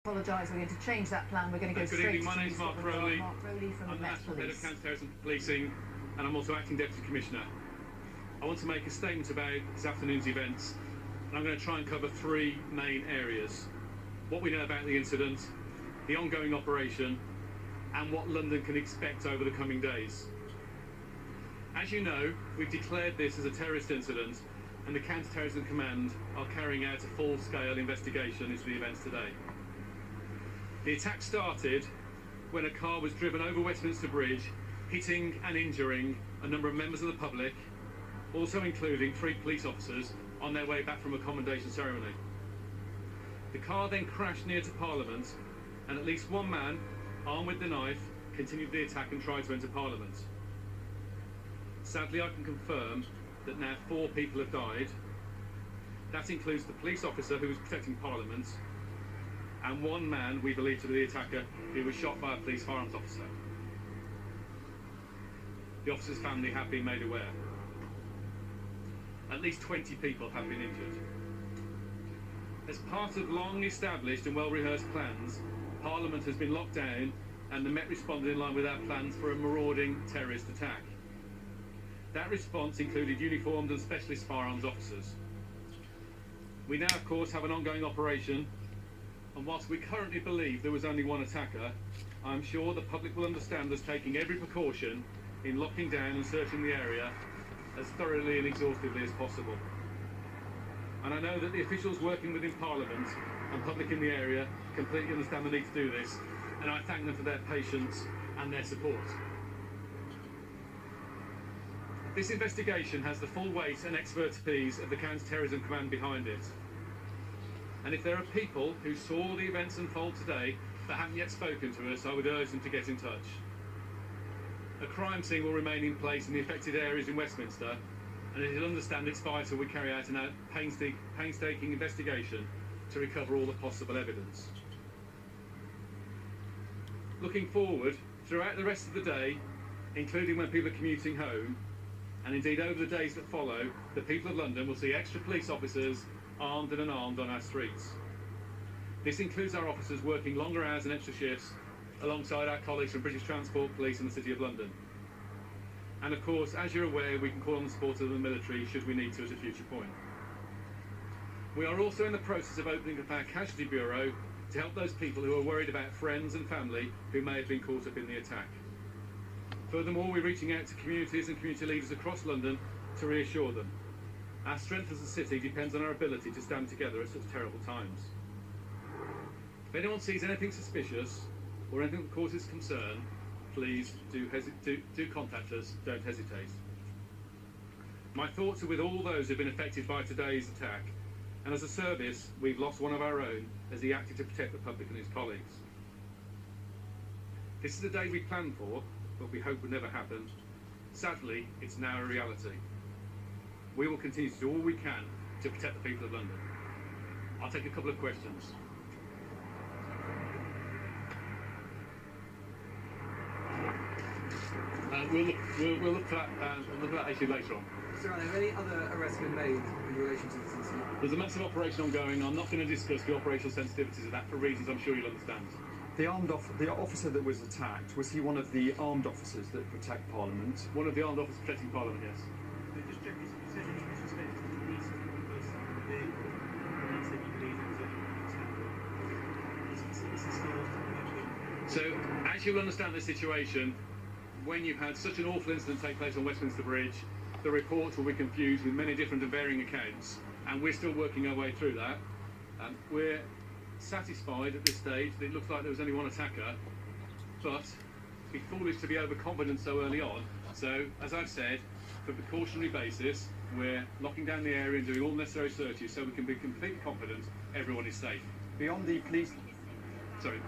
Apologise, we're going to change that plan. We're going to go Good straight evening, my to name's Mark Rowley. Mark Rowley from I'm the the National Head of Police. Counter-Terrorism Policing, and I'm also Acting Deputy Commissioner. I want to make a statement about this afternoon's events, and I'm going to try and cover three main areas: what we know about the incident, the ongoing operation, and what London can expect over the coming days. As you know, we've declared this as a terrorist incident, and the Counter-Terrorism Command are carrying out a full-scale investigation into the events today. The attack started when a car was driven over Westminster Bridge, hitting and injuring a number of members of the public, also including 3 police officers on their way back from a commendation ceremony. The car then crashed near to Parliament, and at least one man, armed with the knife, continued the attack and tried to enter Parliament. Sadly, I can confirm that now 4 people have died. That includes the police officer who was protecting Parliament, and one man we believe to be the attacker who was shot by a police firearms officer. The officer's family have been made aware. At least 20 people have been injured. As part of long established and well rehearsed plans, Parliament has been locked down, and the Met responded in line with our plans for a marauding terrorist attack. That response included uniformed and specialist firearms officers. We now of course have an ongoing operation, and whilst we currently believe there was only one attacker, I'm sure the public will understand us taking every precaution in locking down and searching the area as thoroughly and exhaustively as possible. And I know that the officials working within Parliament and public in the area completely understand the need to do this, and I thank them for their patience and their support. This investigation has the full weight and expertise of the Counter-Terrorism Command behind it. And if there are people who saw the events unfold today that haven't yet spoken to us, I would urge them to get in touch. A crime scene will remain in place in the affected areas in Westminster, and it will understand it's vital we carry out a painstaking investigation to recover all the possible evidence. Looking forward, throughout the rest of the day, including when people are commuting home, and indeed over the days that follow, the people of London will see extra police officers armed and unarmed on our streets. This includes our officers working longer hours and extra shifts alongside our colleagues from British Transport Police and the City of London. And of course, as you're aware, we can call on the support of the military should we need to at a future point. We are also in the process of opening up our Casualty Bureau to help those people who are worried about friends and family who may have been caught up in the attack. Furthermore, we're reaching out to communities and community leaders across London to reassure them. Our strength as a city depends on our ability to stand together at such terrible times. If anyone sees anything suspicious or anything that causes concern, please do contact us, don't hesitate. My thoughts are with all those who have been affected by today's attack, and as a service, we've lost one of our own as he acted to protect the public and his colleagues. This is a day we planned for, but we hope would never happen. Sadly, it's now a reality. We will continue to do all we can to protect the people of London. I'll take a couple of questions. We'll look at that issue later on. Sir, have any other arrests been made in relation to this incident? There's a massive operation ongoing. I'm not going to discuss the operational sensitivities of that for reasons I'm sure you'll understand. The officer that was attacked, was he one of the armed officers that protect Parliament? One of the armed officers protecting Parliament, yes. So, as you'll understand the situation, when you've had such an awful incident take place on Westminster Bridge, the reports will be confused with many different and varying accounts, and we're still working our way through that. We're satisfied at this stage that it looks like there was only one attacker, but it'd be foolish to be overconfident so early on. So, as I've said, for a precautionary basis, we're locking down the area and doing all necessary searches so we can be completely confident everyone is safe. Beyond the police... Sorry.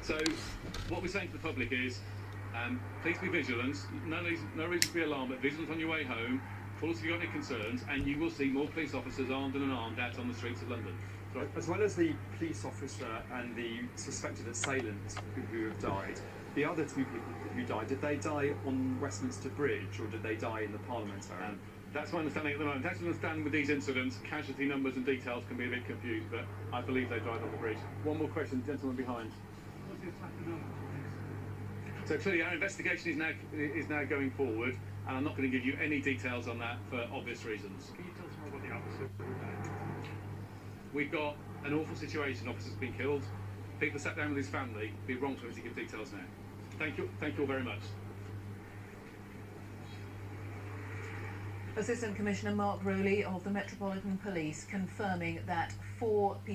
So, what we're saying to the public is, please be vigilant. No reason to be alarmed, but vigilant on your way home. Call us if you've got any concerns, and you will see more police officers armed and unarmed out on the streets of London. Sorry. As well as the police officer and the suspected assailant who have died, the other 2 people who died, did they die on Westminster Bridge or did they die in the Parliament area? That's my understanding at the moment. That's my understanding with these incidents. Casualty numbers and details can be a bit confused, but I believe they died on the bridge. One more question, gentleman behind. What's the attack number? So clearly our investigation is now going forward, and I'm not going to give you any details on that for obvious reasons. Can you tell us more about the officer who died? We've got an awful situation. Officer's been killed. People sat down with his family. It'd be wrong for me to give details now. Thank you all very much. Assistant Commissioner Mark Rowley of the Metropolitan Police confirming that 4 people